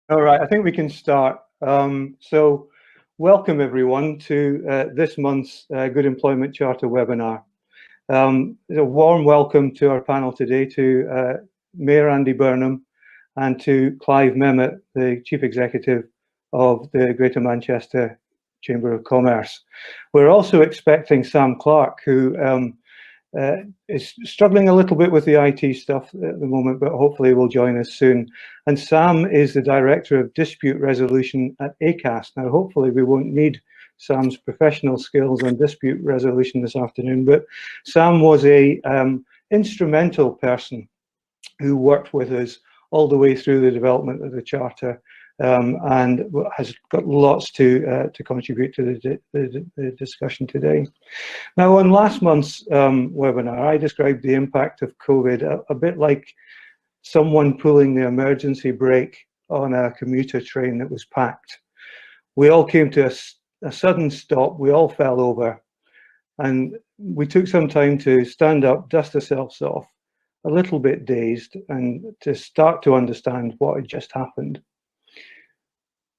All right, I think we can start. So welcome everyone to this month's Good Employment Charter webinar. A warm welcome to our panel today to Mayor Andy Burnham and to Clive Memmott, the Chief Executive of the Greater Manchester Chamber of Commerce. We're also expecting Sam Clark, who is struggling a little bit with the IT stuff at the moment, but hopefully will join us soon. And Sam is the Director of Dispute Resolution at Acas. Now, hopefully we won't need Sam's professional skills on dispute resolution this afternoon, but Sam was a instrumental person who worked with us all the way through the development of the Charter, and has got lots to contribute to the discussion today. Now, on last month's webinar, I described the impact of COVID a bit like someone pulling the emergency brake on a commuter train that was packed. We all came to a sudden stop, we all fell over, and we took some time to stand up, dust ourselves off, a little bit dazed, and to start to understand what had just happened.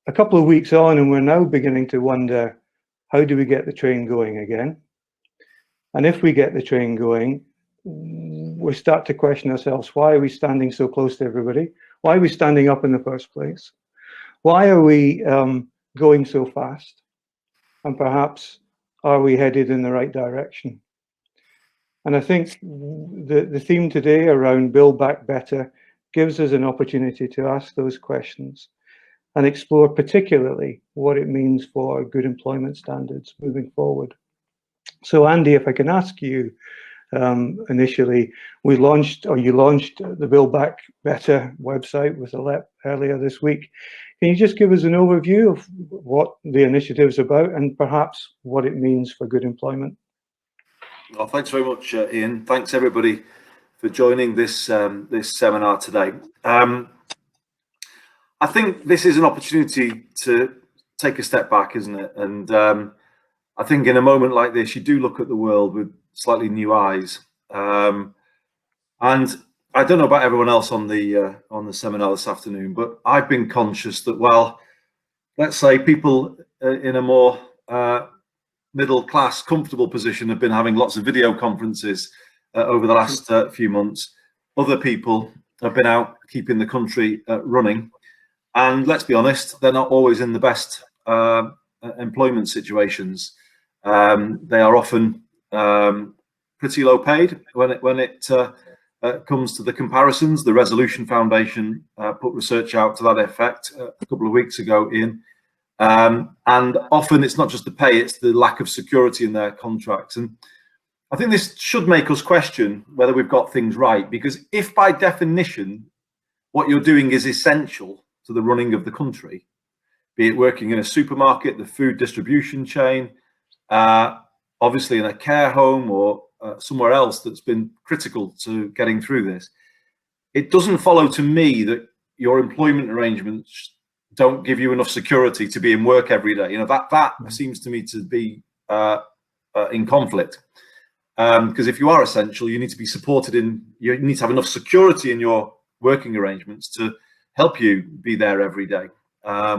A couple of weeks on, and we're now beginning to wonder, how do we get the train going again? And if we get the train going, we start to question ourselves, why are we standing so close to everybody? Why are we standing up in the first place? Why are we going so fast? And perhaps, are we headed in the right direction? And I think the theme today around Build Back Better gives us an opportunity to ask those questions and explore particularly what it means for good employment standards moving forward. So Andy, if I can ask you, initially, you launched the Build Back Better website with Alep earlier this week. Can you just give us an overview of what the initiative is about and perhaps what it means for good employment? Well, thanks very much, Ian. Thanks everybody for joining this seminar today. I think this is an opportunity to take a step back, isn't it? And I think in a moment like this, you do look at the world with slightly new eyes. And I don't know about everyone else on the seminar this afternoon, but I've been conscious that, well, let's say people in a more middle class, comfortable position have been having lots of video conferences over the last few months. Other people have been out keeping the country running. And let's be honest, they're not always in the best employment situations. They are often pretty low paid when it comes to the comparisons. The Resolution Foundation put research out to that effect a couple of weeks ago, Ian. And often it's not just the pay, it's the lack of security in their contracts. And I think this should make us question whether we've got things right, because if by definition what you're doing is essential to the running of the country, be it working in a supermarket, the food distribution chain, obviously in a care home or somewhere else that's been critical to getting through this, it doesn't follow to me that your employment arrangements don't give you enough security to be in work every day. You know, that seems to me to be in conflict. Because if you are essential, you need to be supported you need to have enough security in your working arrangements to help you be there every day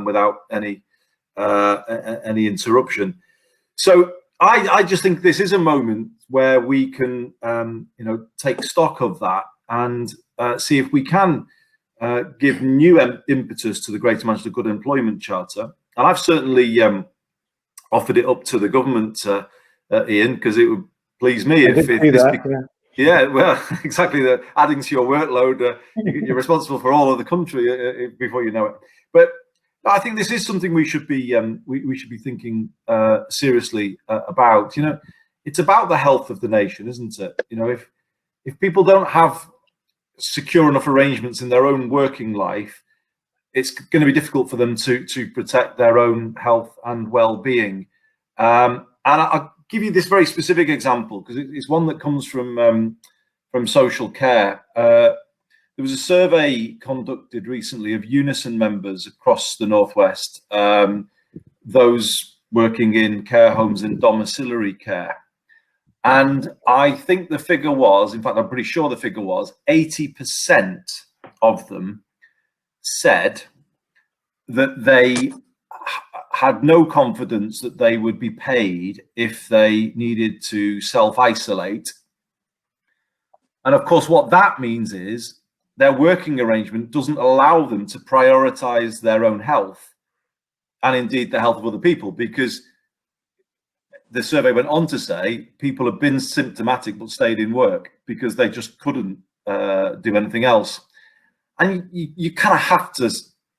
without any interruption. So I just think this is a moment where we can take stock of that and see if we can give new impetus to the Greater Manchester Good Employment Charter. And I've certainly offered it up to the government, Ian, because it would please me if this yeah, well, exactly. Adding to your workload, you're responsible for all of the country before you know it. But I think this is something we should be thinking seriously about. You know, it's about the health of the nation, isn't it? You know, if people don't have secure enough arrangements in their own working life, it's going to be difficult for them to protect their own health and well-being. And I'll give you this very specific example because it's one that comes from social care. There was a survey conducted recently of Unison members across the Northwest, those working in care homes and domiciliary care. And I think the figure was, in fact, I'm pretty sure the figure was 80% of them said that they had no confidence that they would be paid if they needed to self-isolate. And of course, what that means is their working arrangement doesn't allow them to prioritize their own health and indeed the health of other people, because the survey went on to say people have been symptomatic but stayed in work because they just couldn't do anything else. And you kind of have to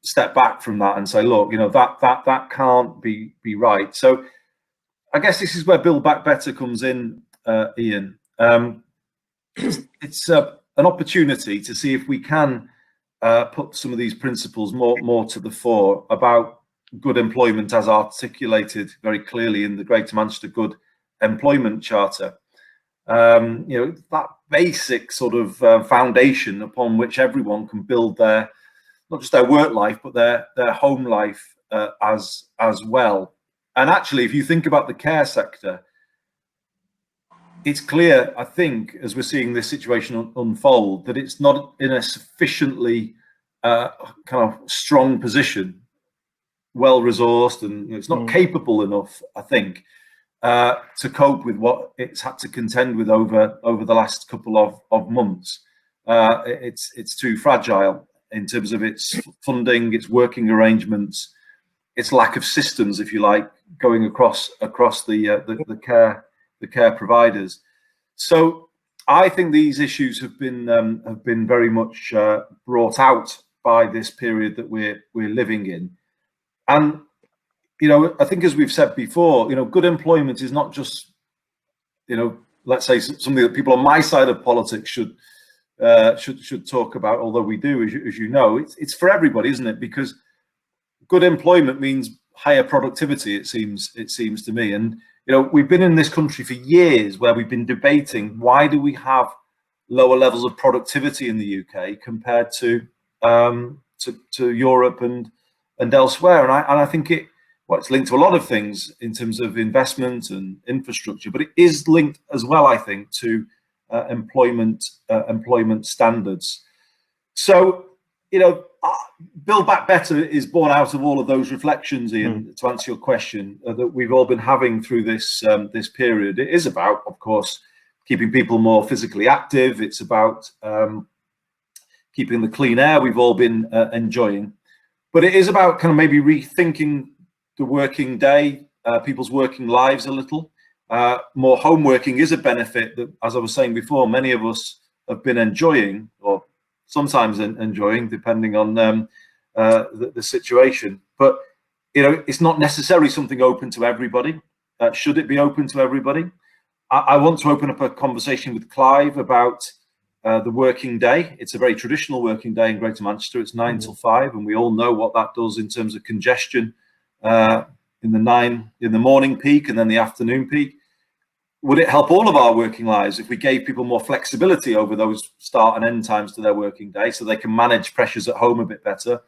step back from that and say, look, that can't be right. So I guess this is where Build Back Better comes in, Ian. It's an opportunity to see if we can put some of these principles more to the fore about good employment as articulated very clearly in the Greater Manchester Good Employment Charter. That basic sort of foundation upon which everyone can build their, not just their work life, but their home life as well. And actually, if you think about the care sector, it's clear, I think, as we're seeing this situation unfold, that it's not in a sufficiently kind of strong position, well resourced, and it's not capable enough, I think, to cope with what it's had to contend with over the last couple of months. It's too fragile in terms of its funding, its working arrangements, its lack of systems, if you like, going across the care providers. So I think these issues have been very much brought out by this period that we're living in. And I think, as we've said before, good employment is not just, let's say, something that people on my side of politics should talk about, although we do, as you know. It's for everybody, isn't it? Because good employment means higher productivity, it seems to me. And we've been in this country for years where we've been debating, why do we have lower levels of productivity in the UK compared to Europe and elsewhere? And I think it's linked to a lot of things in terms of investment and infrastructure, but it is linked as well, I think, to employment standards. So, Build Back Better is born out of all of those reflections, Ian, to answer your question, that we've all been having through this period. It is about, of course, keeping people more physically active. It's about keeping the clean air we've all been enjoying. But it is about kind of maybe rethinking the working day, people's working lives a little. More home working is a benefit that, as I was saying before, many of us have been enjoying, or sometimes enjoying, depending on the situation. But it's not necessarily something open to everybody. Should it be open to everybody? I want to open up a conversation with Clive about the working day. It's a very traditional working day in Greater Manchester. It's 9 till 5, and we all know what that does in terms of congestion in the morning peak and then the afternoon peak. Would it help all of our working lives if we gave people more flexibility over those start and end times to their working day, so they can manage pressures at home a bit better,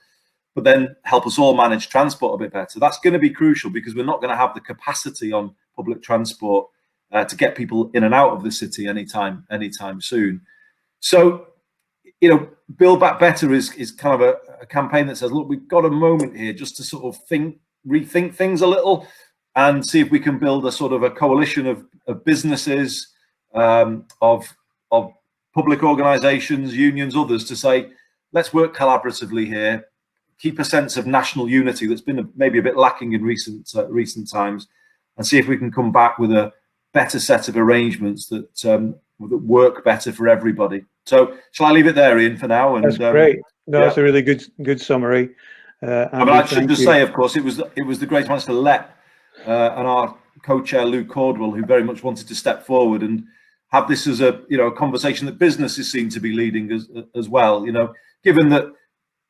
but then help us all manage transport a bit better? That's going to be crucial, because we're not going to have the capacity on public transport to get people in and out of the city anytime soon. So, Build Back Better is kind of a campaign that says, look, we've got a moment here just to sort of rethink things a little, and see if we can build a sort of a coalition of businesses, of public organisations, unions, others, to say, let's work collaboratively here, keep a sense of national unity that's been maybe a bit lacking in recent times, and see if we can come back with a better set of arrangements that work better for everybody. So shall I leave it there, Ian, for now? And, that's great. No, that's a really good summary. I should just say, of course, it was the Greater Manchester LEP and our co-chair Lou Cordwell who very much wanted to step forward and have this as a conversation that businesses seem to be leading as well. Given that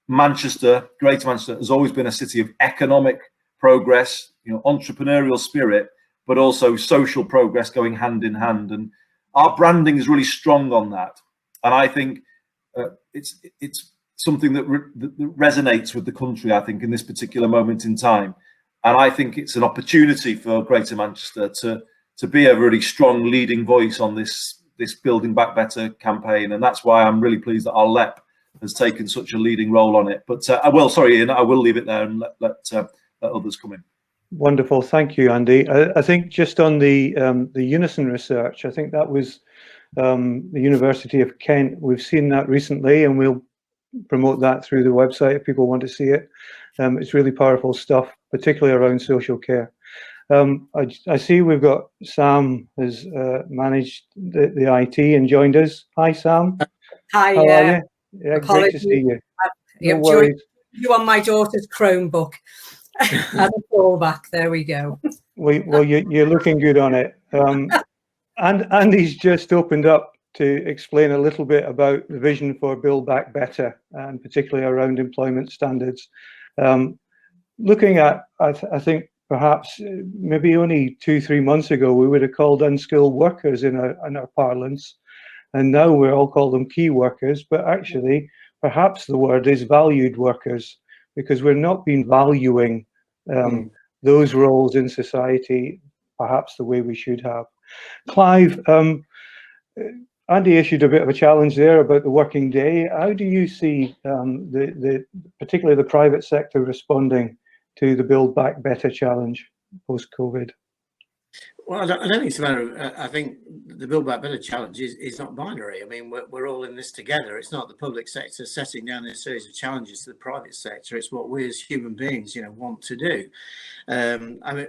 Greater Manchester has always been a city of economic progress, entrepreneurial spirit, but also social progress going hand in hand, and our branding is really strong on that. And I think it's something that resonates with the country, I think, in this particular moment in time. And I think it's an opportunity for Greater Manchester to be a really strong leading voice on this Building Back Better campaign. And that's why I'm really pleased that our LEP has taken such a leading role on it. But sorry, Ian, I will leave it there and let others come in. Wonderful, thank you, Andy. I think just on the Unison research, I think that was the University of Kent. We've seen that recently, and we'll promote that through the website if people want to see it. It's really powerful stuff, particularly around social care. I see we've got Sam has managed the IT and joined us. Hi, Sam. Hi. How are you? Yeah, apologies. great to see you. No Yep, worries. you on my daughter's Chromebook. As a fallback, there we go. Well, you're looking good on it. And Andy's just opened up to explain a little bit about the vision for Build Back Better, and particularly around employment standards. Looking at, I think perhaps maybe only 2-3 months ago, we would have called unskilled workers in our parlance, and now we all call them key workers, but actually perhaps the word is valued workers, because we're not been valuing those roles in society perhaps the way we should have. Clive, Andy issued a bit of a challenge there about the working day. How do you see particularly the private sector responding to the Build Back Better challenge post-COVID? Well, I don't think it's a matter of, I think the Build Back Better challenge is not binary. I mean, we're all in this together. It's not the public sector setting down a series of challenges to the private sector. It's what we as human beings, want to do. I mean,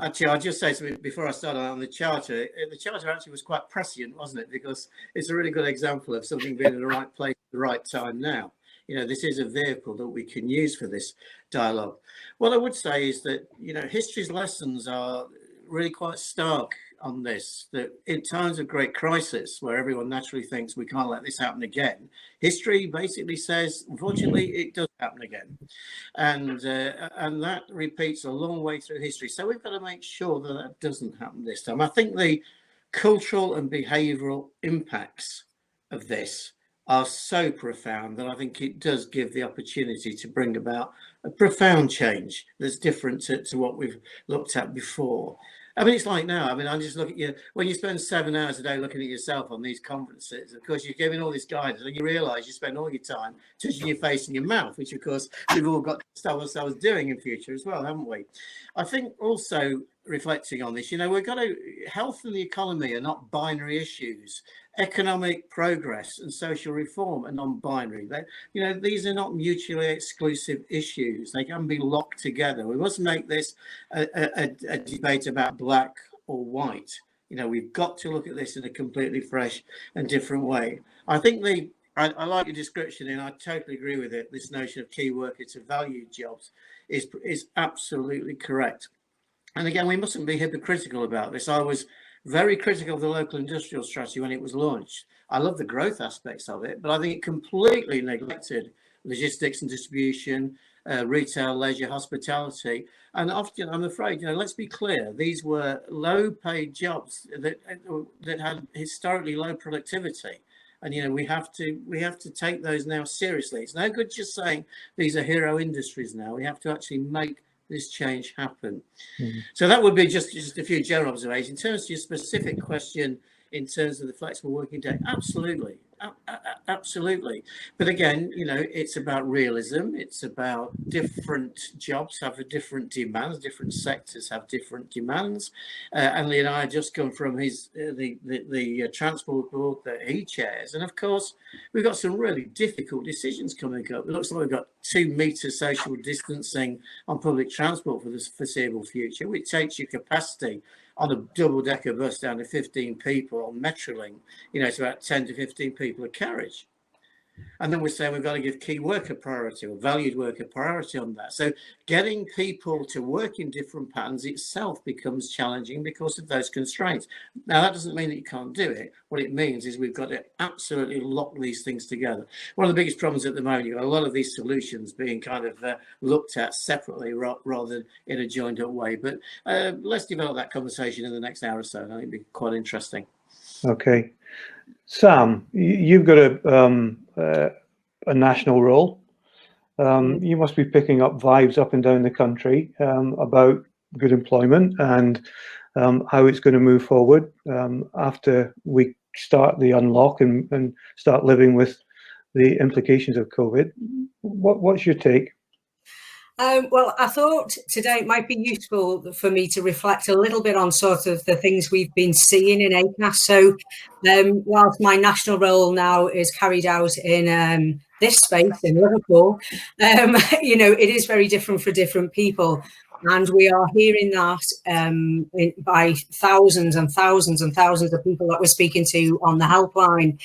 actually, I'll just say something before I start on the charter. The charter actually was quite prescient, wasn't it? Because it's a really good example of something being in the right place at the right time now. This is a vehicle that we can use for this dialogue. What I would say is that, history's lessons are really quite stark on this, that in times of great crisis where everyone naturally thinks we can't let this happen again, history basically says, unfortunately, it does happen again. And that repeats a long way through history. So we've got to make sure that that doesn't happen this time. I think the cultural and behavioural impacts of this are so profound that I think it does give the opportunity to bring about a profound change that's different to what we've looked at before. I mean, it's like now, I just look at you, when you spend 7 hours a day looking at yourself on these conferences, of course, you're giving all this guidance and you realise you spend all your time touching your face and your mouth, which, of course, we've all got to start ourselves doing in future as well, haven't we? I think also reflecting on this, we've got to, health and the economy are not binary issues. Economic progress and social reform are non-binary. These are not mutually exclusive issues. They can be locked together. We must make this a debate about black or white. We've got to look at this in a completely fresh and different way. I think I like your description, and I totally agree with it. This notion of key worker to valued jobs is absolutely correct. And again, we mustn't be hypocritical about this. I was very critical of the local industrial strategy when it was launched. I love the growth aspects of it, but I think it completely neglected logistics and distribution, retail, leisure, hospitality. And often, I'm afraid, let's be clear, these were low-paid jobs that had historically low productivity. And we have to take those now seriously. It's no good just saying these are hero industries now. We have to actually make this change happen. So that would be just a few general observations. In terms of your specific question, in terms of the flexible working day, absolutely. Absolutely. But again, it's about realism. It's about different jobs have different demands. Different sectors have different demands. And Lee and I have just come from the transport board that he chairs. And of course, we've got some really difficult decisions coming up. It looks like we've got 2 metre social distancing on public transport for the foreseeable future, which takes your capacity on a double-decker bus down to 15 people. On Metrolink, it's about 10 to 15 people a carriage. And then we're saying we've got to give key worker priority or valued worker priority on that. So getting people to work in different patterns itself becomes challenging because of those constraints. Now, that doesn't mean that you can't do it. What it means is we've got to absolutely lock these things together. One of the biggest problems at the moment, you've got a lot of these solutions being kind of looked at separately rather than in a joined up way. But let's develop that conversation in the next hour or so. I think it'd be quite interesting. Okay. Sam, you've got a national role. You must be picking up vibes up and down the country about good employment and how it's going to move forward after we start the unlock and start living with the implications of COVID. What's your take? Well, I thought today it might be useful for me to reflect a little bit on sort of the things we've been seeing in Acas. So whilst my national role now is carried out in this space in Liverpool, you know, it is very different for different people. And we are hearing that by thousands and thousands and thousands of people that we're speaking to on the helpline.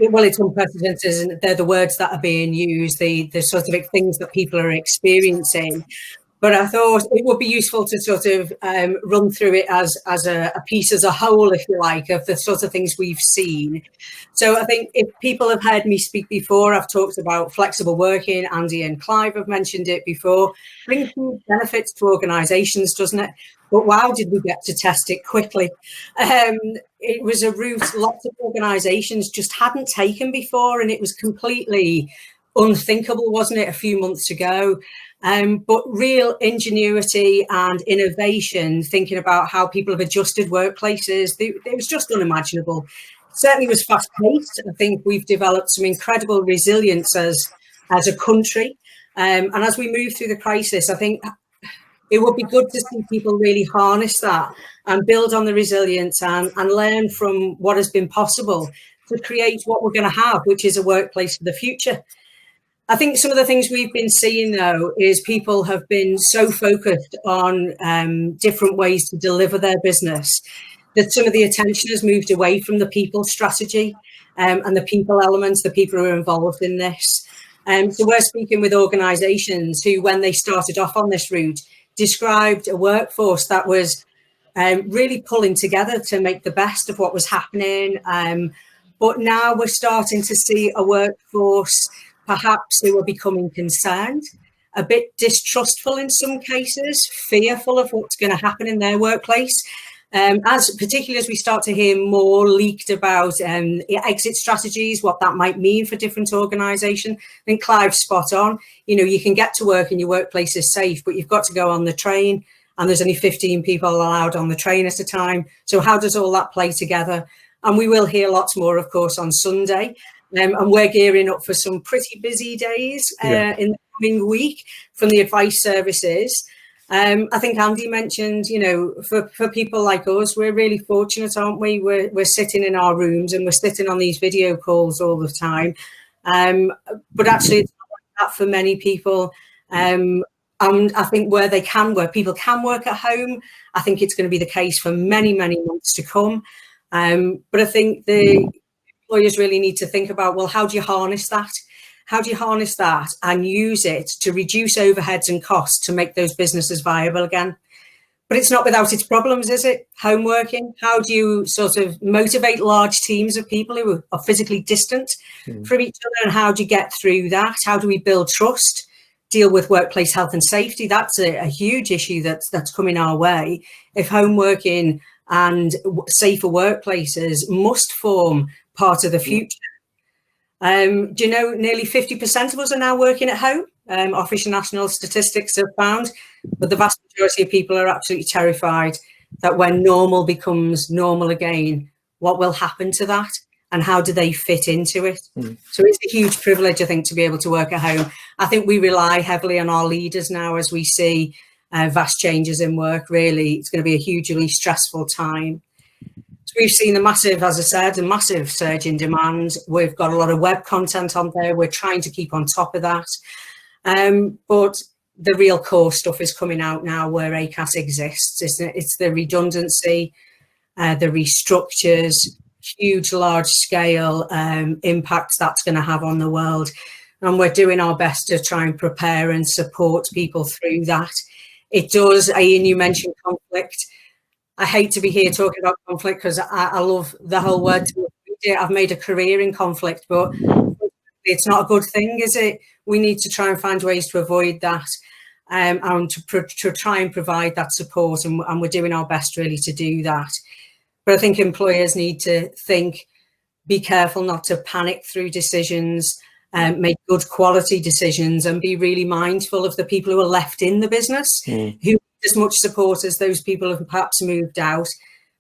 It's unprecedented, and they're the words that are being used, the sort of things that people are experiencing. But I thought it would be useful to sort of run through it as a piece as a whole, if you like, of the sort of things we've seen. So I think if people have heard me speak before, I've talked about flexible working. Andy and Clive have mentioned it before. Brings huge benefits to organisations, doesn't it? But wow, did we get to test it quickly? It was a route lots of organisations just hadn't taken before, and it was completely unthinkable, wasn't it, a few months ago? But real ingenuity and innovation, thinking about how people have adjusted workplaces, it was just unimaginable. Certainly was fast-paced. I think we've developed some incredible resilience as a country. And as we move through the crisis, I think it would be good to see people really harness that and build on the resilience and learn from what has been possible to create what we're going to have, which is a workplace for the future. I think some of the things we've been seeing, though, is people have been so focused on different ways to deliver their business that some of the attention has moved away from the people strategy and the people elements, the people who are involved in this. So we're speaking with organisations who, when they started off on this route, described a workforce that was really pulling together to make the best of what was happening. But now we're starting to see a workforce perhaps who are becoming concerned, a bit distrustful in some cases, fearful of what's going to happen in their workplace. Particularly as we start to hear more leaked about exit strategies, what that might mean for different organisations. I think Clive's spot on. You know, you can get to work and your workplace is safe, but you've got to go on the train and there's only 15 people allowed on the train at a time. So how does all that play together? And we will hear lots more, of course, on Sunday. And we're gearing up for some pretty busy days in the coming week from the advice services. I think Andy mentioned, you know, for people like us, we're really fortunate, aren't we? We're sitting in our rooms and we're sitting on these video calls all the time. But actually, it's not like that for many people. And I think where they can work, people can work at home. I think it's going to be the case for many, many months to come. But I think the employers really need to think about, well, how do you harness that? How do you harness that and use it to reduce overheads and costs to make those businesses viable again? But it's not without its problems, is it? Home working. How do you sort of motivate large teams of people who are physically distant from each other? And how do you get through that? How do we build trust? Deal with workplace health and safety? That's a huge issue that's coming our way. If home working and safer workplaces must form part of the future. Do you know nearly 50% of us are now working at home? Official national statistics have found, but the vast majority of people are absolutely terrified that when normal becomes normal again, what will happen to that and how do they fit into it? So it's a huge privilege, I think, to be able to work at home. I think we rely heavily on our leaders now as we see vast changes in work. Really, it's going to be a hugely stressful time. We've seen a massive, as I said, a massive surge in demand. We've got a lot of web content on there. We're trying to keep on top of that. But the real core stuff is coming out now where Acas exists. It's the redundancy, the restructures, huge, large scale impacts that's going to have on the world. And we're doing our best to try and prepare and support people through that. It does, Ian, you mentioned conflict. I hate to be here talking about conflict because I love the whole word. I've made a career in conflict, but it's not a good thing, is it? We need to try and find ways to avoid that and to try and provide that support. And we're doing our best really to do that. But I think employers need to think, be careful not to panic through decisions, make good quality decisions and be really mindful of the people who are left in the business, who need as much support as those people who have perhaps moved out.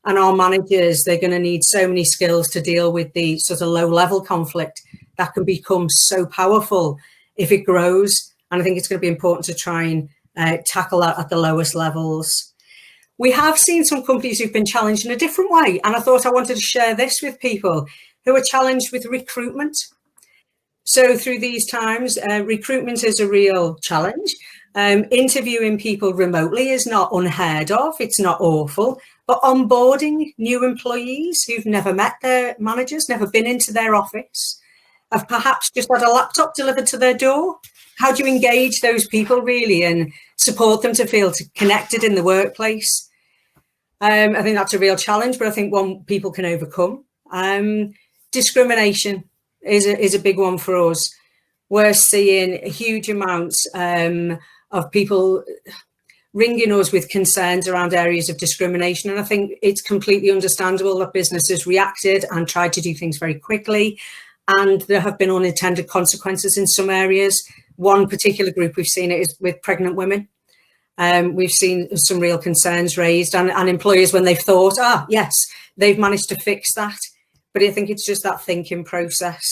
And our managers, they're going to need so many skills to deal with the sort of low-level conflict that can become so powerful if it grows. And I think it's going to be important to try and tackle that at the lowest levels. We have seen some companies who've been challenged in a different way. And I thought I wanted to share this with people who are challenged with recruitment. So through these times, recruitment is a real challenge. Interviewing people remotely is not unheard of. It's not awful. But onboarding new employees who've never met their managers, never been into their office, have perhaps just had a laptop delivered to their door. How do you engage those people really and support them to feel connected in the workplace? I think that's a real challenge, but I think one people can overcome. Discrimination is a big one for us. We're seeing huge amounts of people ringing us with concerns around areas of discrimination. And I think it's completely understandable that businesses reacted and tried to do things very quickly. And there have been unintended consequences in some areas. One particular group we've seen it is with pregnant women. We've seen some real concerns raised and employers when they've thought, yes, they've managed to fix that. But I think it's just that thinking process.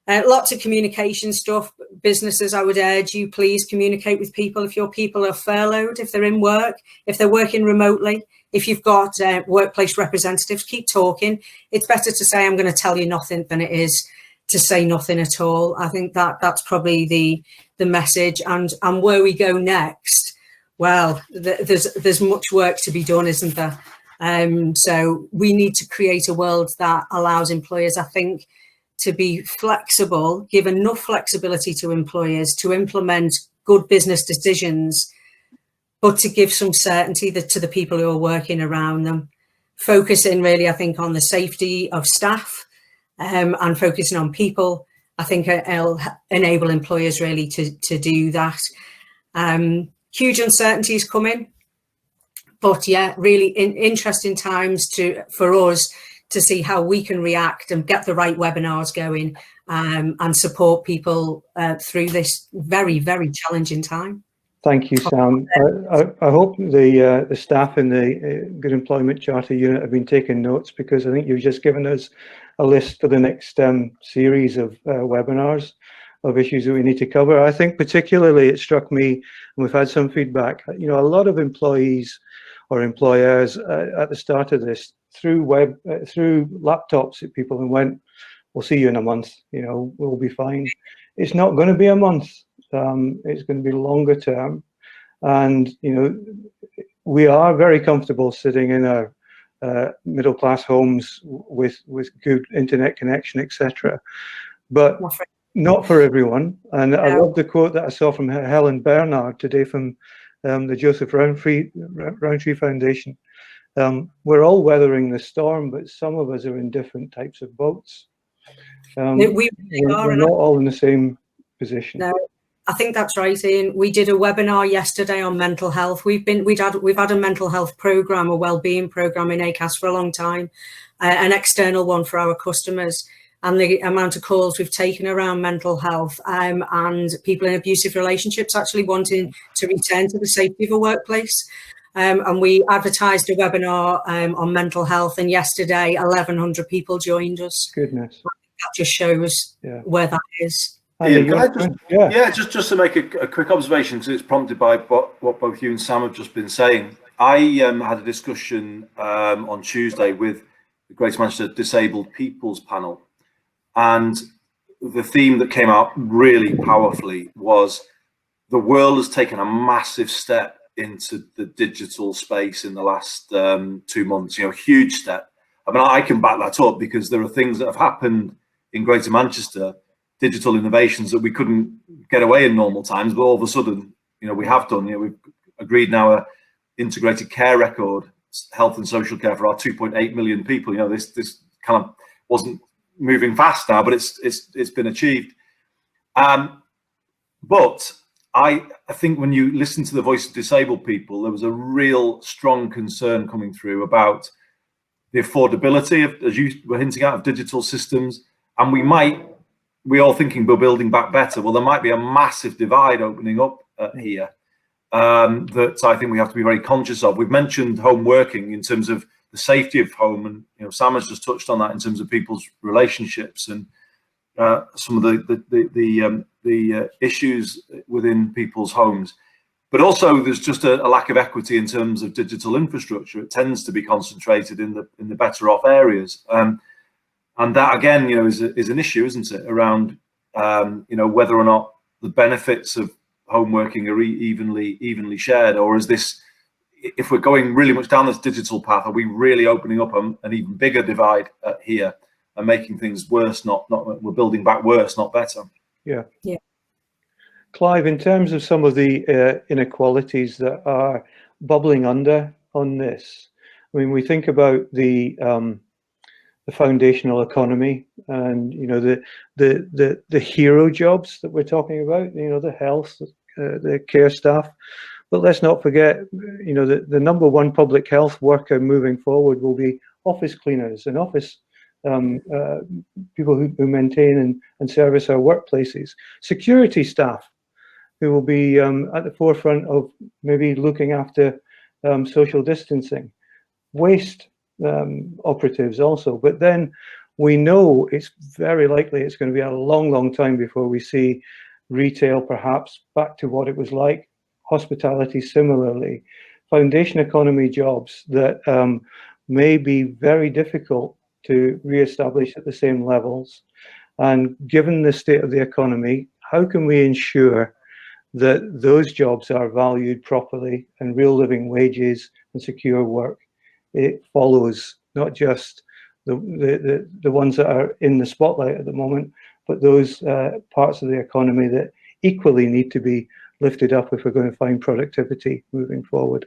Lots of communication stuff. Businesses, I would urge you, please communicate with people. If your people are furloughed, if they're in work, if they're working remotely, if you've got workplace representatives, keep talking. It's better to say, I'm going to tell you nothing than it is to say nothing at all. I think that's probably the message. And where we go next, well, there's much work to be done, isn't there? So we need to create a world that allows employers, I think, to be flexible, give enough flexibility to employers to implement good business decisions, but to give some certainty to the people who are working around them. Focusing really, I think, on the safety of staff and focusing on people, I think it'll enable employers really to do that. Huge uncertainties coming, but yeah, really interesting times for us to see how we can react and get the right webinars going and support people through this very, very challenging time. Thank you, Sam. I hope the staff in the Good Employment Charter unit have been taking notes, because I think you've just given us a list for the next series of webinars of issues that we need to cover. I think particularly it struck me, and we've had some feedback, a lot of employees or employers at the start of this through laptops at people and went, we'll see you in a month, we'll be fine. It's not going to be a month. It's going to be longer term. And, we are very comfortable sitting in our middle-class homes with good internet connection, etc. But not for everyone. And I love the quote that I saw from Helen Bernard today from the Joseph Rowntree Foundation. We're all weathering the storm, but some of us are in different types of boats. We're not all in the same position. No, I think that's right, Ian. We did a webinar yesterday on mental health. We've had a mental health program, a wellbeing program in Acas for a long time, an external one for our customers. And the amount of calls we've taken around mental health and people in abusive relationships actually wanting to return to the safety of a workplace. And we advertised a webinar on mental health, and yesterday 1,100 people joined us. Goodness. That just shows where that is. Yeah, just to make a quick observation, because it's prompted by what both you and Sam have just been saying. I had a discussion on Tuesday with the Greater Manchester Disabled People's Panel, and the theme that came out really powerfully was the world has taken a massive step into the digital space in the last 2 months, huge step. I mean, I can back that up because there are things that have happened in Greater Manchester, digital innovations that we couldn't get away in normal times, but all of a sudden, we have done. We've agreed now a integrated care record, health and social care for our 2.8 million people. This kind of wasn't moving fast now, but it's been achieved. But I think when you listen to the voice of disabled people, there was a real strong concern coming through about the affordability of, as you were hinting at, of digital systems. And we're all thinking we're building back better. Well, there might be a massive divide opening up here that I think we have to be very conscious of. We've mentioned home working in terms of safety of home. And Sam has just touched on that in terms of people's relationships and some of the issues within people's homes. But also, there's just a lack of equity in terms of digital infrastructure. It tends to be concentrated in the better off areas, and that again, is an issue, isn't it? Around whether or not the benefits of home working are evenly shared, or is this, if we're going really much down this digital path, are we really opening up an even bigger divide here and making things worse? Not we're building back worse, not better. Yeah. Yeah. Clive, in terms of some of the inequalities that are bubbling under on this, I mean, we think about the foundational economy and the hero jobs that we're talking about, the health, the care staff. But let's not forget, the number one public health worker moving forward will be office cleaners and office people who maintain and service our workplaces, security staff who will be at the forefront of maybe looking after social distancing, waste operatives also. But then we know it's very likely it's going to be a long time before we see retail perhaps back to what it was like, hospitality similarly, foundation economy jobs that may be very difficult to re-establish at the same levels. And given the state of the economy, how can we ensure that those jobs are valued properly and real living wages and secure work? It follows not just the ones that are in the spotlight at the moment, but those parts of the economy that equally need to be lifted up if we're going to find productivity moving forward.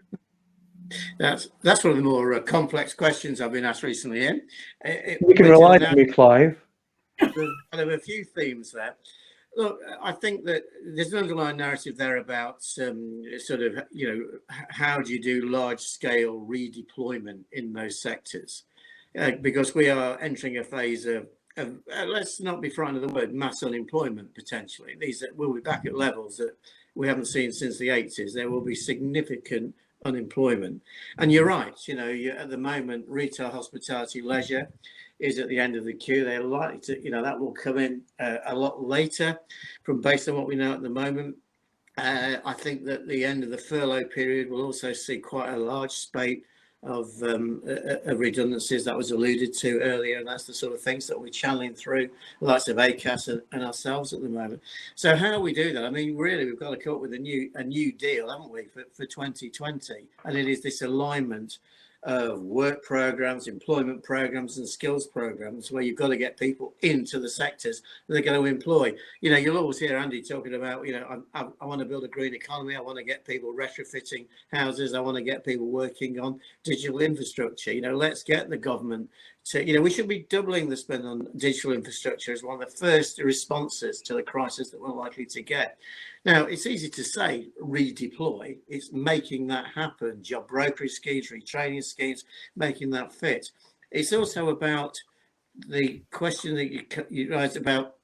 That's one of the more complex questions I've been asked recently. You can rely on me, Clive. There were a few themes there. Look, I think that there's an underlying narrative there about how do you do large-scale redeployment in those sectors? Because we are entering a phase of let's not be frightened of the word, mass unemployment potentially. These will be back at levels that we haven't seen since the 80s. There will be significant unemployment. And you're right, at the moment, retail, hospitality, leisure is at the end of the queue. They're likely to, that will come in a lot later based on what we know at the moment. I think that the end of the furlough period will also see quite a large spate of redundancies that was alluded to earlier, and that's the sort of things that we're channeling through the likes of Acas and ourselves at the moment. So how we do that? I mean, really, we've got to come up with a new deal, haven't we, for 2020? And it is this alignment of work programs, employment programs, and skills programs, where you've got to get people into the sectors that they're going to employ. You'll always hear Andy talking about, I want to build a green economy. I want to get people retrofitting houses. I want to get people working on digital infrastructure. Let's get the government to, we should be doubling the spend on digital infrastructure as one of the first responses to the crisis that we're likely to get. Now, it's easy to say redeploy. It's making that happen. Job brokerage schemes, retraining schemes, making that fit. It's also about the question that you raised about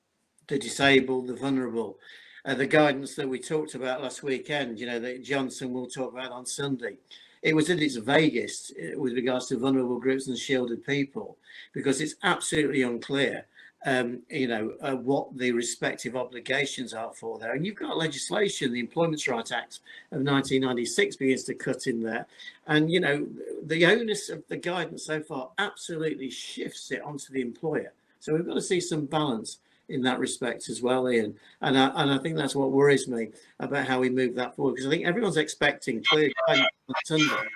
the disabled, the vulnerable, the guidance that we talked about last weekend, that Johnson will talk about on Sunday. It was at its vaguest with regards to vulnerable groups and shielded people, because it's absolutely unclear what the respective obligations are for there. And you've got legislation, the Employment Rights Act of 1996 begins to cut in there. And, the onus of the guidance so far absolutely shifts it onto the employer. So we've got to see some balance in that respect as well, Ian. And I think that's what worries me about how we move that forward, because I think everyone's expecting clear guidance on Sunday,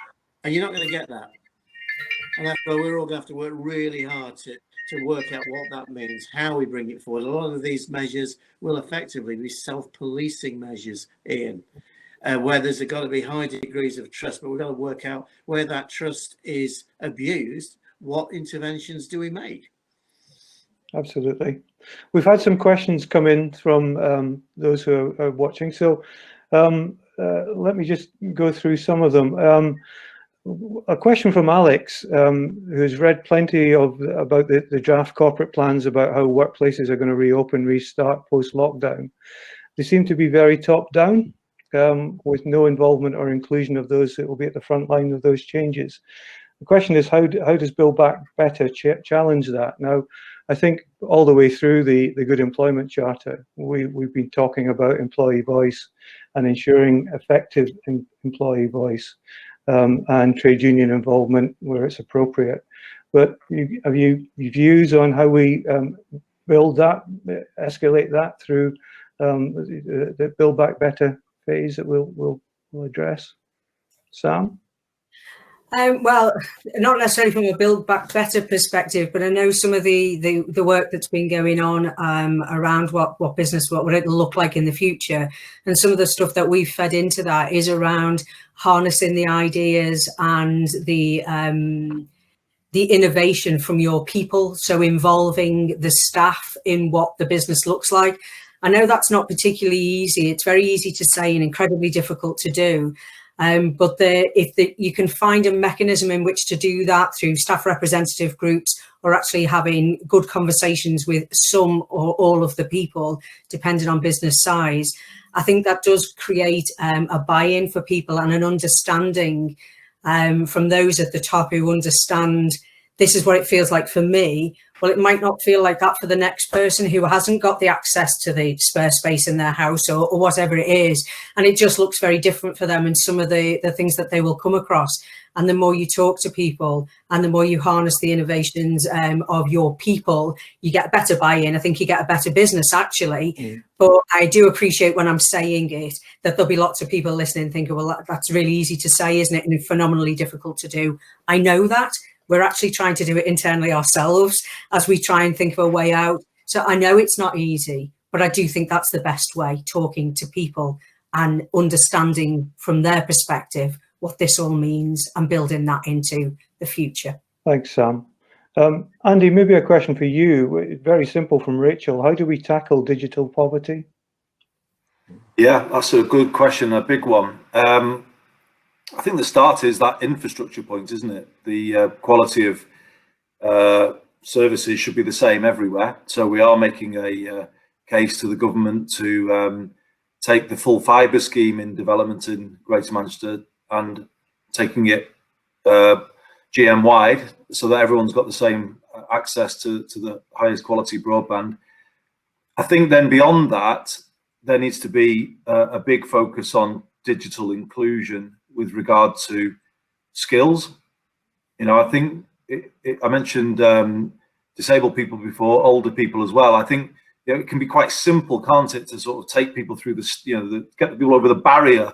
and you're not going to get that. And that's where we're all going to have to work really hard to work out what that means, how we bring it forward. A lot of these measures will effectively be self-policing measures, Ian, where there's got to be high degrees of trust, but we've got to work out where that trust is abused. What interventions do we make? Absolutely. We've had some questions come in from those who are watching. So let me just go through some of them. A question from Alex, who's read plenty about the draft corporate plans about how workplaces are going to reopen, restart post-lockdown. They seem to be very top-down, with no involvement or inclusion of those that will be at the front line of those changes. The question is, how does Build Back Better challenge that? Now, I think all the way through the Good Employment Charter, we've been talking about employee voice and ensuring effective employee voice and trade union involvement where it's appropriate. But have you views on how we build that, escalate that through the Build Back Better phase that we'll address? Sam? Well, not necessarily from a Build Back Better perspective, but I know some of the work that's been going on around what it'll look like in the future, and some of the stuff that we've fed into that is around harnessing the ideas and the innovation from your people, so involving the staff in what the business looks like. I know that's not particularly easy. It's very easy to say and incredibly difficult to do. But you can find a mechanism in which to do that through staff representative groups, or actually having good conversations with some or all of the people, depending on business size. I think that does create a buy-in for people and an understanding from those at the top who understand this is what it feels like for me. Well, it might not feel like that for the next person who hasn't got the access to the spare space in their house or whatever it is. And it just looks very different for them and some of the things that they will come across. And the more you talk to people and the more you harness the innovations of your people, you get a better buy-in. I think you get a better business, actually. Mm. But I do appreciate when I'm saying it, that there'll be lots of people listening thinking, well, that's really easy to say, isn't it? And phenomenally difficult to do. I know that. We're actually trying to do it internally ourselves as we try and think of a way out. So I know it's not easy, but I do think that's the best way, talking to people and understanding from their perspective what this all means and building that into the future. Thanks, Sam. Andy, maybe a question for you, very simple from Rachel. How do we tackle digital poverty? Yeah, that's a good question, a big one. I think the start is that infrastructure point, isn't it? The quality of services should be the same everywhere. So we are making a case to the government to take the full fibre scheme in development in Greater Manchester and taking it GM wide so that everyone's got the same access to the highest quality broadband. I think then beyond that, there needs to be a big focus on digital inclusion with regard to skills. You know, I think I mentioned disabled people before, older people as well. I think it can be quite simple, can't it, to sort of take people through this, get the people over the barrier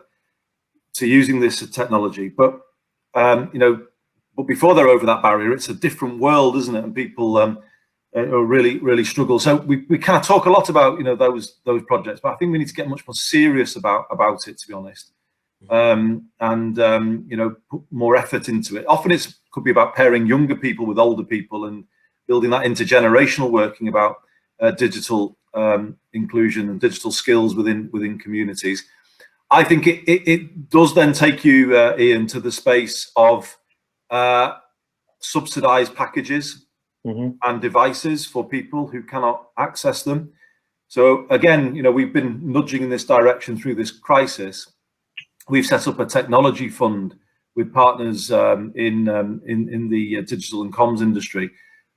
to using this technology. But but before they're over that barrier, it's a different world, isn't it? And people really struggle. So we kind of talk a lot about those projects, but I think we need to get much more serious about it, to be honest. Put more effort into it. Often it could be about pairing younger people with older people and building that intergenerational working about digital inclusion and digital skills within communities. I think it does then take you, Ian, to the space of subsidized packages and devices for people who cannot access them. So again, we've been nudging in this direction through this crisis. We've set up a technology fund with partners in the digital and comms industry,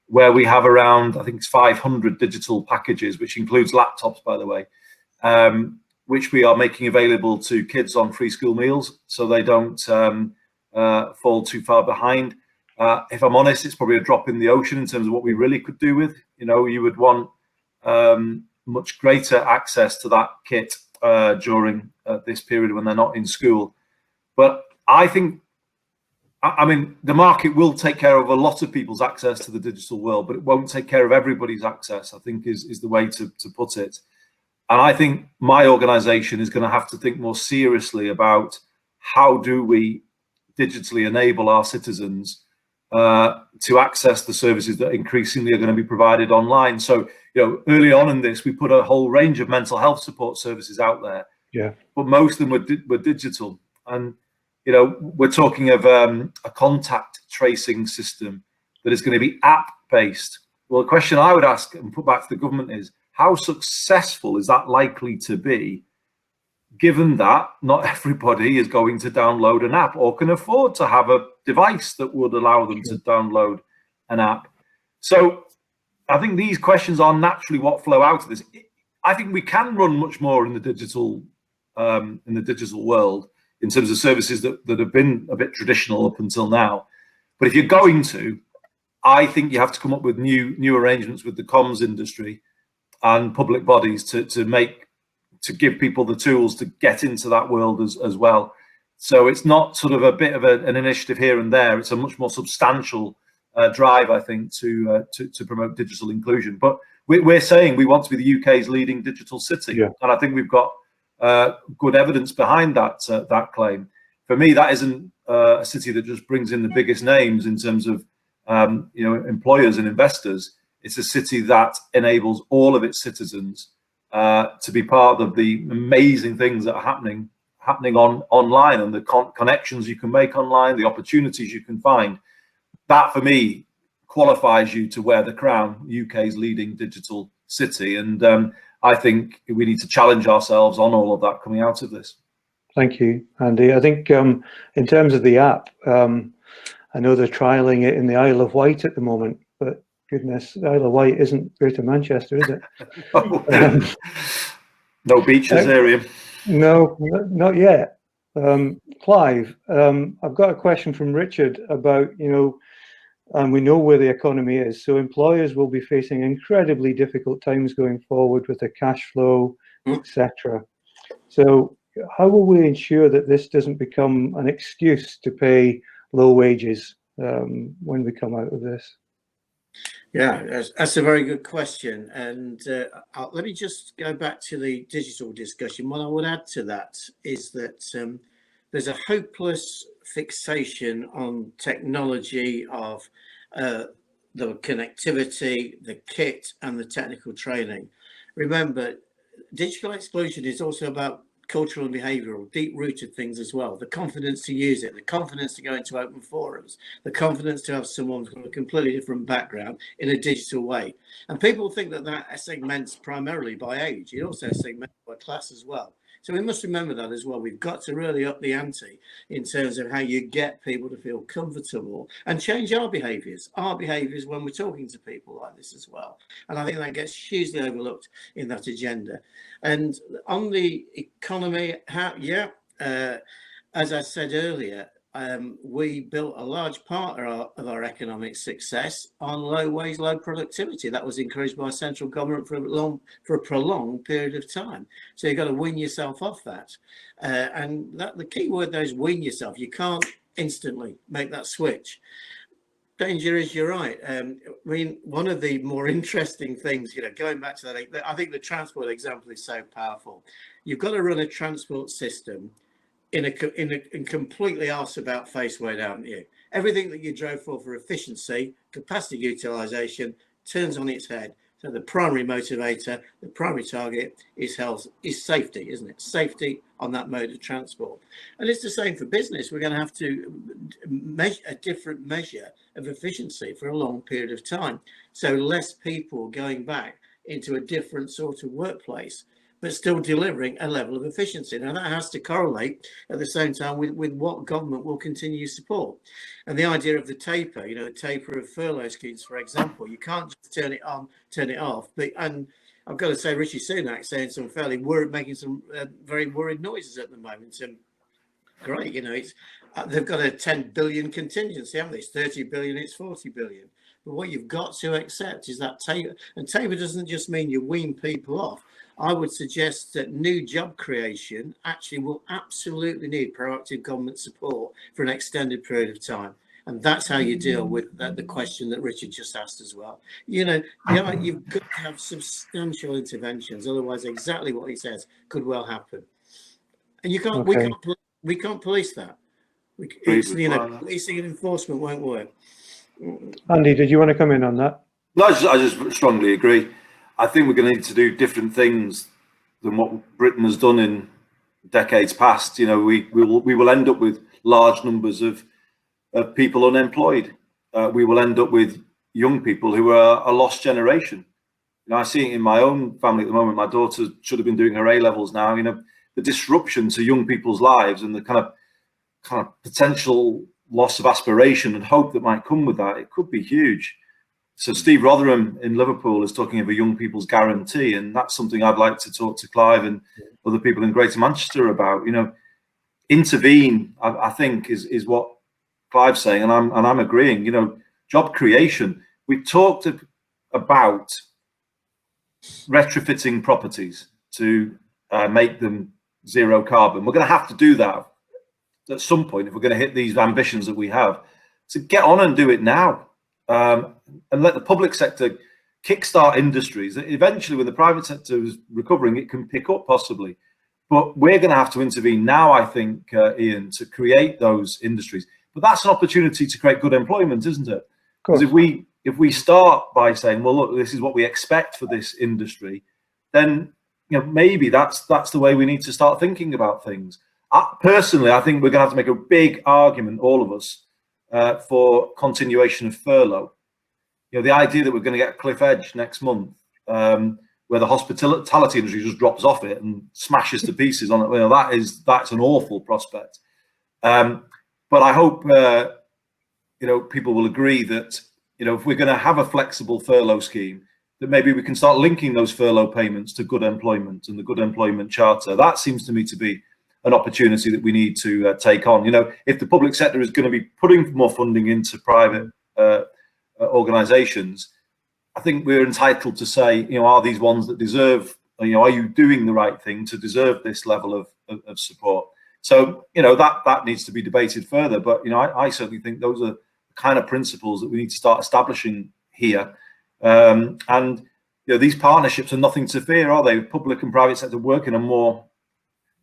where we have around, I think it's 500 digital packages, which includes laptops, by the way, which we are making available to kids on free school meals, so they don't fall too far behind. If I'm honest, it's probably a drop in the ocean in terms of what we really could do with. You would want much greater access to that kit during this period when they're not in school. But I think, the market will take care of a lot of people's access to the digital world, but it won't take care of everybody's access, I think is the way to put it. And I think my organization is going to have to think more seriously about how do we digitally enable our citizens to access the services that increasingly are going to be provided online. So, early on in this, we put a whole range of mental health support services out there. Yeah. But most of them were digital. And, we're talking of a contact tracing system that is going to be app-based. Well, the question I would ask and put back to the government is, how successful is that likely to be, given that not everybody is going to download an app or can afford to have a device that would allow them to download an app. So I think these questions are naturally what flow out of this. I think we can run much more in the digital world in terms of services that have been a bit traditional up until now. But if you're going to, I think you have to come up with new arrangements with the comms industry and public bodies to give people the tools to get into that world as well. So it's not sort of a bit of an initiative here and there. It's a much more substantial drive, I think, to promote digital inclusion. But we're saying we want to be the UK's leading digital city, and I think we've got good evidence behind that claim. For me, that isn't a city that just brings in the biggest names in terms of employers and investors. It's a city that enables all of its citizens to be part of the amazing things that are happening online, and the connections you can make online, the opportunities you can find. That, for me, qualifies you to wear the crown, UK's leading digital city. And I think we need to challenge ourselves on all of that coming out of this. Thank you, Andy. I think in terms of the app, I know they're trialling it in the Isle of Wight at the moment, but goodness, the Isle of Wight isn't Greater Manchester, is it? No beaches area. No, not yet. Clive, I've got a question from Richard about, and we know where the economy is. So employers will be facing incredibly difficult times going forward with the cash flow, etc. So how will we ensure that this doesn't become an excuse to pay low wages when we come out of this? Yeah, that's a very good question. And let me just go back to the digital discussion. What I would add to that is that there's a hopeless fixation on technology of the connectivity, the kit, and the technical training. Remember, digital exclusion is also about cultural and behavioural, deep-rooted things as well. The confidence to use it, the confidence to go into open forums, the confidence to have someone from a completely different background in a digital way. And people think that segments primarily by age. It also segments by class as well. So we must remember that as well. We've got to really up the ante in terms of how you get people to feel comfortable and change our behaviours when we're talking to people like this as well. And I think that gets hugely overlooked in that agenda. And on the economy, as I said earlier, we built a large part of our economic success on low wage, low productivity. That was encouraged by central government for a prolonged period of time. So you've got to wean yourself off that. And the key word there is wean yourself. You can't instantly make that switch. Danger is, you're right. I mean, one of the more interesting things, going back to that, I think the transport example is so powerful. You've got to run a transport system in completely arse-about face way, don't you? Everything that you drove for efficiency, capacity utilisation, turns on its head. So the primary motivator, the primary target is safety, isn't it? Safety on that mode of transport. And it's the same for business. We're going to have to measure a different measure of efficiency for a long period of time. So less people going back into a different sort of workplace, but still delivering a level of efficiency. Now that has to correlate at the same time with what government will continue to support. And the idea of the taper, the taper of furlough schemes, for example, you can't just turn it on, turn it off. And I've got to say, Rishi Sunak saying some making some very worried noises at the moment. And great, they've got a 10 billion contingency, haven't they? It's 30 billion, it's 40 billion. But what you've got to accept is that taper. And taper doesn't just mean you wean people off. I would suggest that new job creation actually will absolutely need proactive government support for an extended period of time. And that's how you deal with the question that Richard just asked as well. You've got to have substantial interventions. Otherwise, exactly what he says could well happen. And we can't police that. Policing and enforcement won't work. Andy, did you want to come in on that? No, I just strongly agree. I think we're going to need to do different things than what Britain has done in decades past. We will end up with large numbers of people unemployed. We will end up with young people who are a lost generation. I see it in my own family at the moment. My daughter should have been doing her A-levels now. The disruption to young people's lives and the kind of potential loss of aspiration and hope that might come with that, it could be huge. So Steve Rotherham in Liverpool is talking of a young people's guarantee, and that's something I'd like to talk to Clive and other people in Greater Manchester about. You know, intervene, I think, is what Clive's saying, and I'm agreeing. You know, job creation. We talked about retrofitting properties to make them zero carbon. We're going to have to do that at some point if we're going to hit these ambitions that we have. So get on and do it now, and let the public sector kickstart industries. Eventually, when the private sector is recovering, it can pick up possibly. But we're going to have to intervene now, I think, Ian, to create those industries. But that's an opportunity to create good employment, isn't it? Because if we start by saying, well, look, this is what we expect for this industry, then maybe that's the way we need to start thinking about things. Personally, I think we're going to have to make a big argument, all of us, for continuation of furlough. The idea that we're going to get a cliff edge next month, where the hospitality industry just drops off it and smashes to pieces on it, that's an awful prospect. But I hope people will agree that if we're going to have a flexible furlough scheme, that maybe we can start linking those furlough payments to good employment and the good employment charter. That seems to me to be an opportunity that we need to take on. If the public sector is going to be putting more funding into private organisations, I think we're entitled to say, are these ones that deserve, are you doing the right thing to deserve this level of support? So, that needs to be debated further. But, I certainly think those are the kind of principles that we need to start establishing here. And these partnerships are nothing to fear, are they? Public and private sector work in a more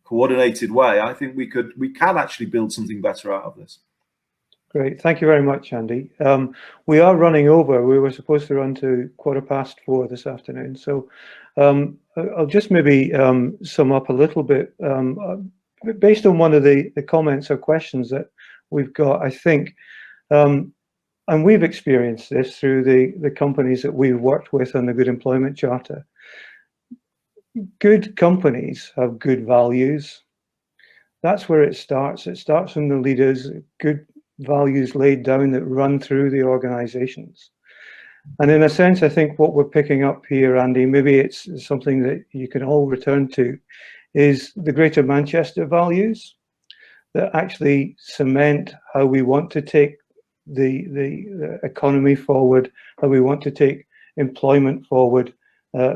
coordinated way. I think we can actually build something better out of this. Great, thank you very much, Andy. We are running over. We were supposed to run to 4:15 this afternoon, so I'll just maybe sum up a little bit based on one of the comments or questions that we've got. I think, and we've experienced this through the companies that we've worked with on the Good Employment Charter. Good companies have good values. That's where it starts. It starts from the leaders, good values laid down that run through the organizations. And in a sense, I think what we're picking up here, Andy, maybe it's something that you can all return to, is the Greater Manchester values that actually cement how we want to take the economy forward, how we want to take employment forward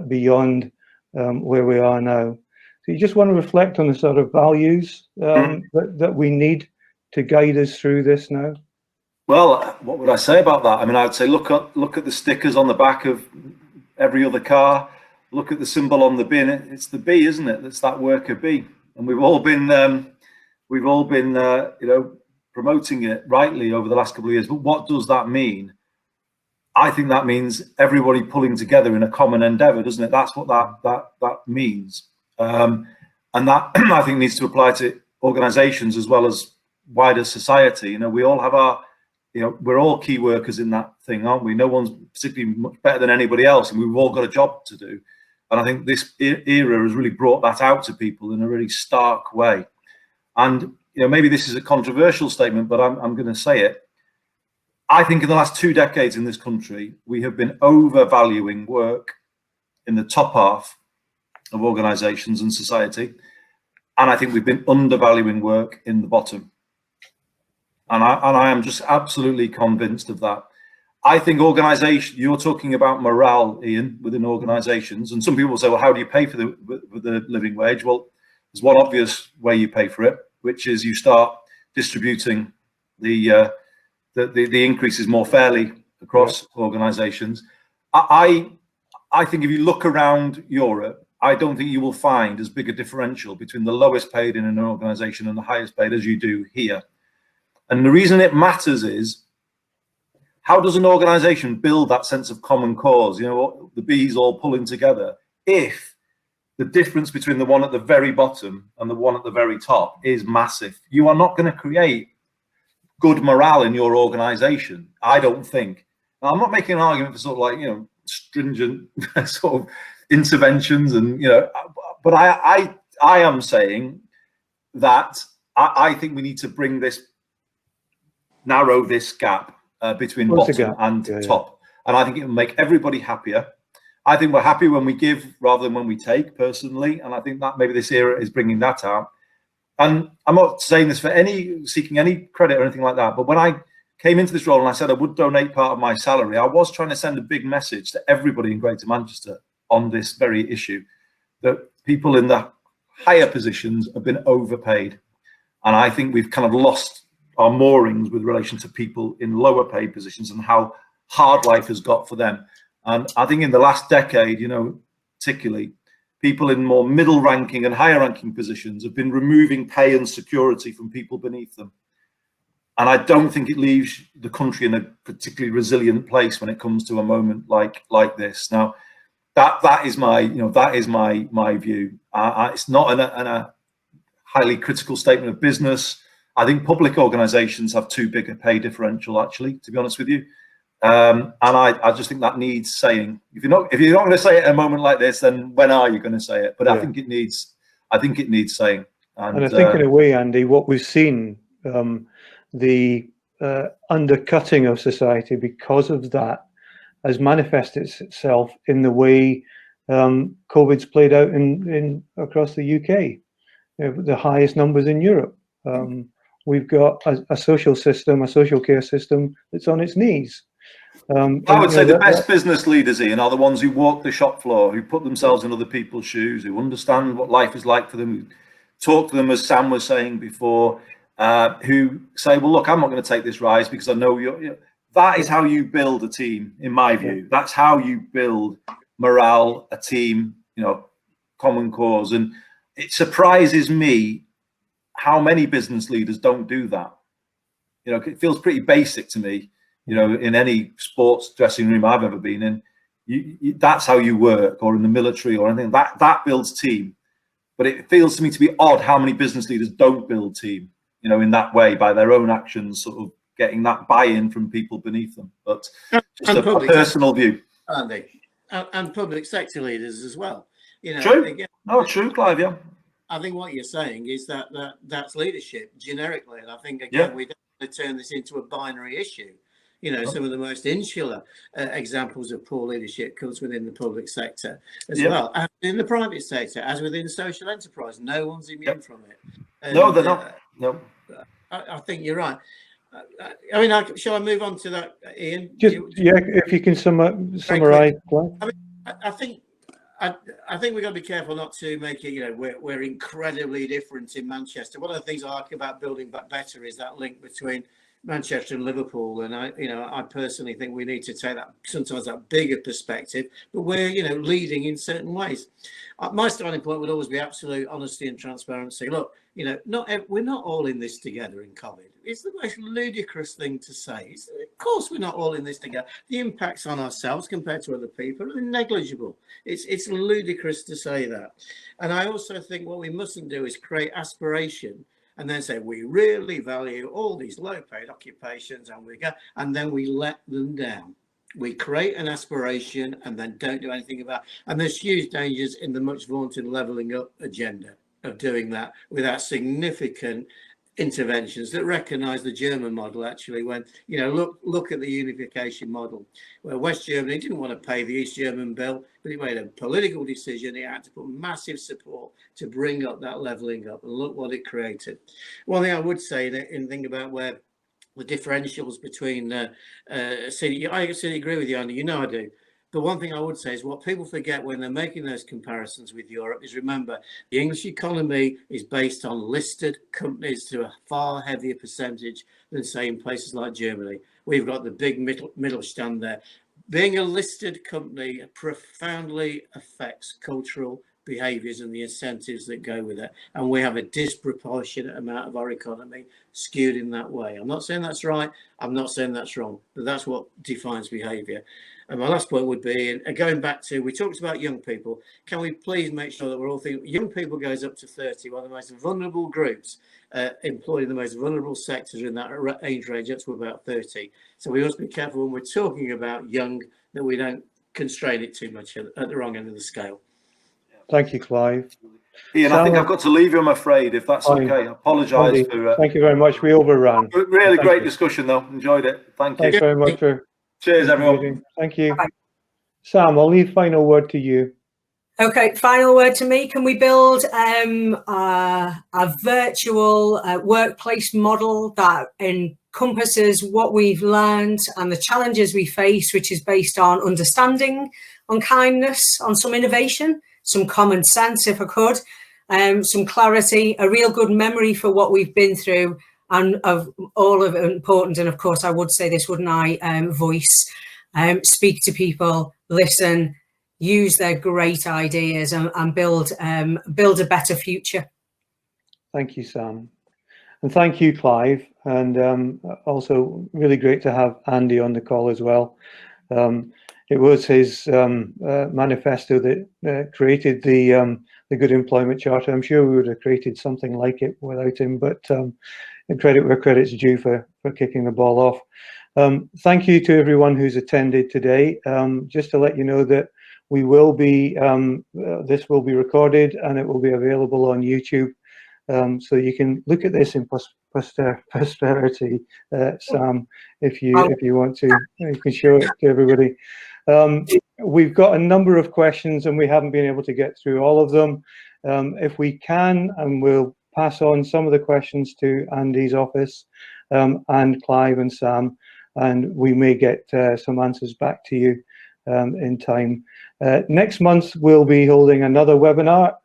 beyond where we are now. So you just want to reflect on the sort of values that we need to guide us through this now? Well, what would I say about that? I mean, I'd say look at the stickers on the back of every other car. Look at the symbol on the bin. It's the B, isn't it? It's that worker B, and we've all been promoting it rightly over the last couple of years. But what does that mean? I think that means everybody pulling together in a common endeavour, doesn't it? That's what that means, and that I think needs to apply to organisations as well as wider society. We all have our, we're all key workers in that thing, aren't we? No one's particularly much better than anybody else, and we've all got a job to do. And I think this era has really brought that out to people in a really stark way. And maybe this is a controversial statement, but I'm going to say it. I think in the last 2 decades in this country, we have been overvaluing work in the top half of organisations and society, and I think we've been undervaluing work in the bottom. And I am just absolutely convinced of that. I think you're talking about morale, Ian, within organisations, and some people say, well, how do you pay for the living wage? Well, there's one obvious way you pay for it, which is you start distributing the increases more fairly across organisations. I think if you look around Europe, I don't think you will find as big a differential between the lowest paid in an organisation and the highest paid as you do here. And the reason it matters is, how does an organisation build that sense of common cause? The bees all pulling together. If the difference between the one at the very bottom and the one at the very top is massive, you are not going to create good morale in your organisation, I don't think. Now, I'm not making an argument for sort of stringent sort of interventions, and but I am saying that I think we need to bring this narrow this gap between bottom and top. And I think it will make everybody happier. I think we're happy when we give rather than when we take, personally. And I think that maybe this era is bringing that out. And I'm not saying this for seeking any credit or anything like that, but when I came into this role and I said I would donate part of my salary, I was trying to send a big message to everybody in Greater Manchester on this very issue, that people in the higher positions have been overpaid. And I think we've kind of lost our moorings with relation to people in lower paid positions and how hard life has got for them. And I think in the last decade, you know, particularly, people in more middle ranking and higher ranking positions have been removing pay and security from people beneath them. And I don't think it leaves the country in a particularly resilient place when it comes to a moment like this. Now, that is my, you know, that is my view. It's not in a highly critical statement of business. I think public organisations have too big a pay differential, actually, to be honest with you. And I just think that needs saying. If you're not going to say it in a moment like this, then when are you going to say it? But I think it needs saying. And I think in a way, Andy, what we've seen, the undercutting of society because of that has manifested itself in the way COVID's played out in across the UK, the highest numbers in Europe. We've got a social system, a social care system that's on its knees. I would say the best business leaders, Ian, are the ones who walk the shop floor, who put themselves in other people's shoes, who understand what life is like for them, who talk to them, as Sam was saying before, who say, well, look, I'm not going to take this rise because I know you're. That is how you build a team, in my view. That's how you build morale, a team, you know, common cause. And it surprises me how many business leaders don't do that. You know, it feels pretty basic to me. You know, in any sports dressing room I've ever been in, that's how you work, or in the military or anything. That builds team. But it feels to me to be odd how many business leaders don't build team, you know, in that way, by their own actions, sort of getting that buy-in from people beneath them. But just a personal view. And public sector leaders as well. You know, true. Again, true, Clive. Yeah. I think what you're saying is that's leadership generically, and I think again we don't want to turn this into a binary issue. You know, some of the most insular examples of poor leadership comes within the public sector as well, and in the private sector, as within social enterprise. No one's immune from it. And, no, they're not. No, I think you're right. I mean, shall I move on to that, Ian? If you can summarise. I mean, I think we've got to be careful not to make it, you know, we're incredibly different in Manchester. One of the things I like about Building Back Better is that link between Manchester and Liverpool, and I personally think we need to take that sometimes that bigger perspective, but we're, you know, leading in certain ways. My starting point would always be absolute honesty and transparency. Look, you know, we're not all in this together in COVID. It's the most ludicrous thing to say. Of course, we're not all in this together. The impacts on ourselves compared to other people are negligible. It's ludicrous to say that. And I also think what we mustn't do is create aspiration and then say we really value all these low-paid occupations, and then we let them down. We create an aspiration and then don't do anything about it. And there's huge dangers in the much vaunted levelling up agenda of doing that without significant interventions that recognise the German model, actually, when, you know, look at the unification model, where West Germany didn't want to pay the East German bill, but it made a political decision. It had to put massive support to bring up that levelling up, and look what it created. One thing I would say, in thinking about where the differentials between city, I agree with you, Andy, you know I do. The one thing I would say is what people forget when they're making those comparisons with Europe is, remember, the English economy is based on listed companies to a far heavier percentage than, say, in places like Germany. We've got the big Mittelstand there. Being a listed company profoundly affects cultural behaviours and the incentives that go with it. And we have a disproportionate amount of our economy skewed in that way. I'm not saying that's right. I'm not saying that's wrong, but that's what defines behaviour. And my last point would be, and going back to, we talked about young people. Can we please make sure that we're all thinking, young people goes up to 30, one of the most vulnerable groups employed in the most vulnerable sectors in that age range up to about 30. So we must be careful when we're talking about young that we don't constrain it too much at the wrong end of the scale. Thank you, Clive. Ian, I think I've got to leave you, I'm afraid, if that's Fine. okay. I apologise for... Thank you very much. We overran. Really great discussion, though. Enjoyed it. Thank you. Thanks very much for... Cheers, everyone. Thank you. Bye-bye. Sam, I'll leave final word to you. Okay, final word to me. Can we build a virtual workplace model that encompasses what we've learned and the challenges we face, which is based on understanding, on kindness, on some innovation, some common sense, if I could, some clarity, a real good memory for what we've been through, and of all of it important, and of course I would say this, wouldn't I, voice, speak to people, listen, use their great ideas, and build a better future. Thank you, Sam. And thank you, Clive. And also really great to have Andy on the call as well. It was his manifesto that created the Good Employment Charter. I'm sure we would have created something like it without him, but credit where credit's due for kicking the ball off. Thank you to everyone who's attended today. Just to let you know that we will be, this will be recorded and it will be available on YouTube. So you can look at this in posterity, Sam, if you want to. You can show it to everybody. We've got a number of questions and we haven't been able to get through all of them. If we can, and we'll pass on some of the questions to Andy's office and Clive and Sam, and we may get some answers back to you in time. Next month, we'll be holding another webinar.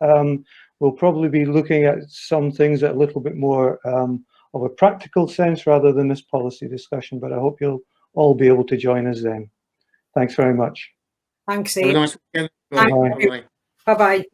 We'll probably be looking at some things that are a little bit more of a practical sense rather than this policy discussion, but I hope you'll all be able to join us then. Thanks very much. Thanks, Ian. Have a nice weekend. Bye-bye. Bye-bye.